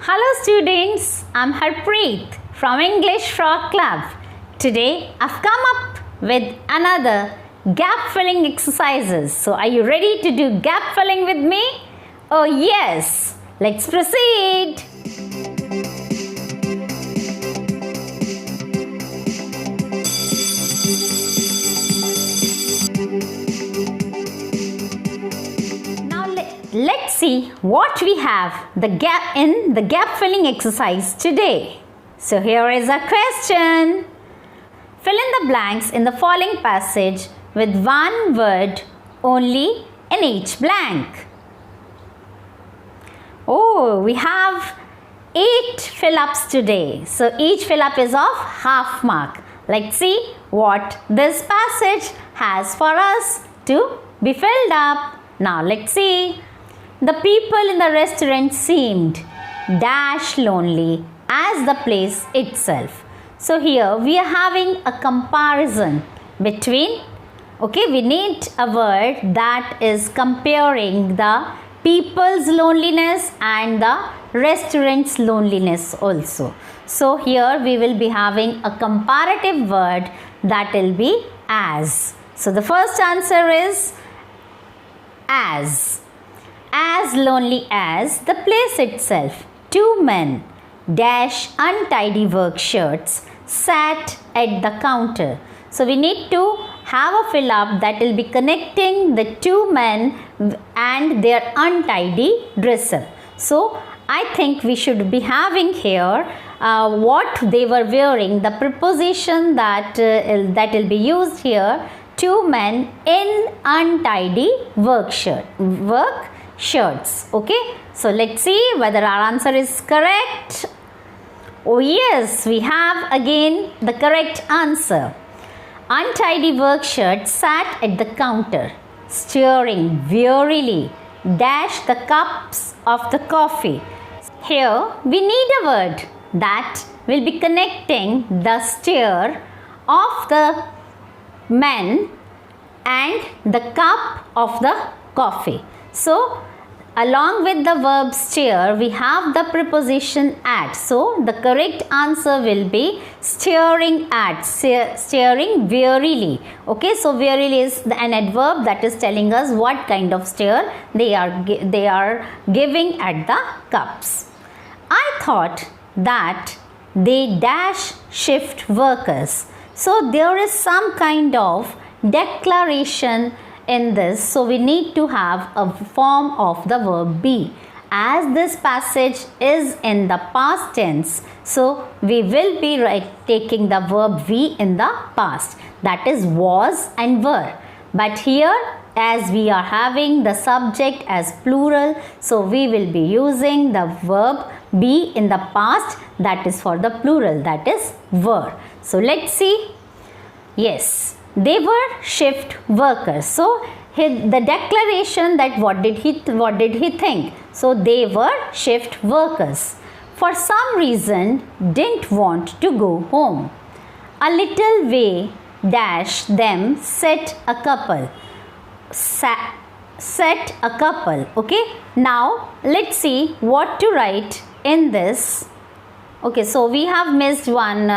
Hello students, I'm Harpreet from English Frog Club. Today I've come up with another gap filling exercises. So are you ready to do gap filling with me? Oh yes, let's proceed. Let's see what we have in the gap filling exercise today. So here is a question. Fill in the blanks in the following passage with one word only in each blank. Oh, we have 8 fill-ups today. So each fill-up is of half mark. Let's see what this passage has for us to be filled up. Now let's see. The people in the restaurant seemed dash lonely as the place itself. So here we are having a comparison between, we need a word that is comparing the people's loneliness and the restaurant's loneliness also. So here we will be having a comparative word that will be as. So the first answer is as. As lonely as the place itself. 2 men, dash untidy work shirts, sat at the counter. So we need to have a fill up that will be connecting the 2 men and their untidy dress up. So I think we should be having here what they were wearing, the preposition that will be used here. 2 men in untidy work shirts. Okay, so let's see whether our answer is correct. Oh yes, we have again the correct answer. Untidy work shirt sat at the counter, staring wearily, dash the cups of the coffee. Here we need a word that will be connecting the stare of the men and the cup of the coffee. So along with the verb stare, we have the preposition at. So the correct answer will be staring at, staring wearily. Okay, so wearily is an adverb that is telling us what kind of stare they are giving at the cups. I thought that they dash shift workers. So there is some kind of declaration in this, so we need to have a form of the verb be. As this passage is in the past tense, so we will be taking the verb be in the past, that is was and were. But here, as we are having the subject as plural, so we will be using the verb be in the past, that is for the plural, that is were. So let's see. Yes, they were shift workers. So the declaration that what did he think? So they were shift workers. For some reason didn't want to go home. A little way dash them set a couple. Set a couple. Okay. Now let's see what to write in this. Okay, so we have missed one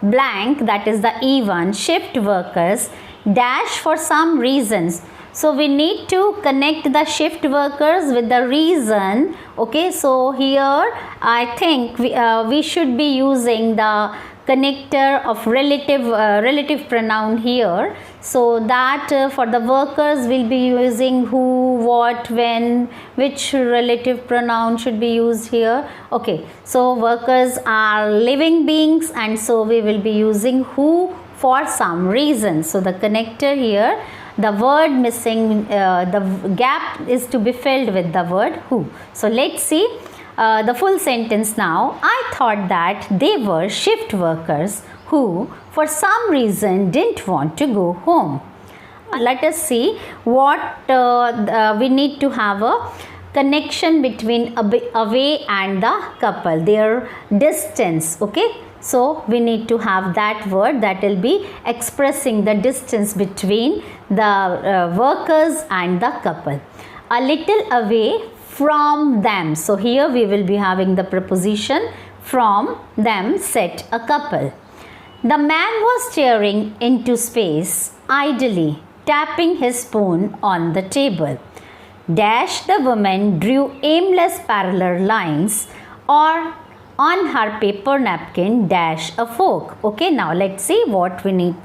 blank, that is the E1, shift workers, dash for some reasons. So we need to connect the shift workers with the reason. Okay, so here I think we should be using the connector of relative pronoun here. So that for the workers we'll be using who, what, when, which relative pronoun should be used here. Okay, so workers are living beings and so we will be using who for some reason. So the connector here, the word missing, the gap is to be filled with the word who. So let's see the full sentence now. I thought that they were shift workers who for some reason didn't want to go home. Let us see what we need to have a connection between away and the couple, their distance. Okay, so we need to have that word that will be expressing the distance between the workers and the couple. A little away from them. So here we will be having the preposition from them set a couple. The man was staring into space idly, tapping his spoon on the table. Dash the woman drew aimless parallel lines or on her paper napkin dash a fork. Okay, now let's see what we need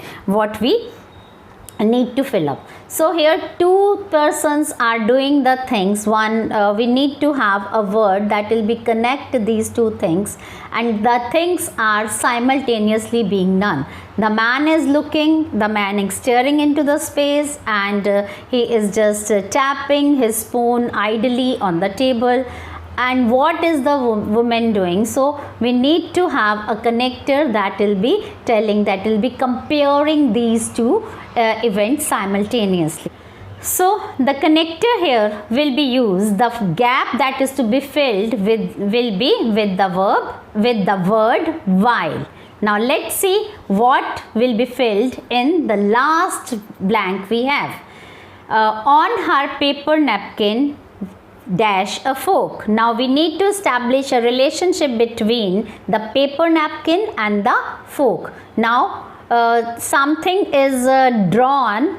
to fill up. So here two persons are doing the things. One, we need to have a word that will be connect these two things, and the things are simultaneously being done. The man is looking, the man is staring into the space, and he is just tapping his spoon idly on the table. And what is the woman doing? So we need to have a connector that will be telling, that will be comparing these two events simultaneously. So the connector here will be used. The gap that is to be filled with will be with the word while. Now let's see what will be filled in the last blank we have. On her paper napkin dash a fork. Now we need to establish a relationship between the paper napkin and the fork. Now something is drawn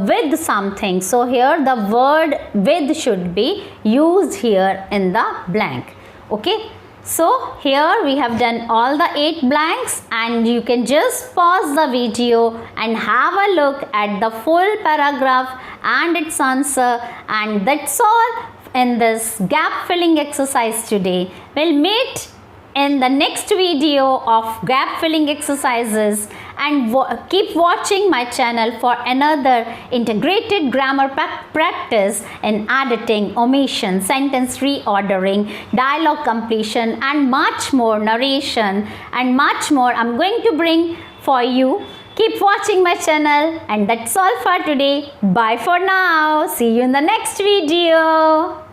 with something. So here the word with should be used here in the blank. Okay. So here we have done all the 8 blanks, and you can just pause the video and have a look at the full paragraph and its answer. And that's all in this gap filling exercise today. We'll meet in the next video of gap filling exercises, and keep watching my channel for another integrated grammar practice in editing, omission, sentence reordering, dialogue completion, and much more, narration and much more I'm going to bring for you. Keep watching my channel, and that's all for today. Bye for now. See you in the next video.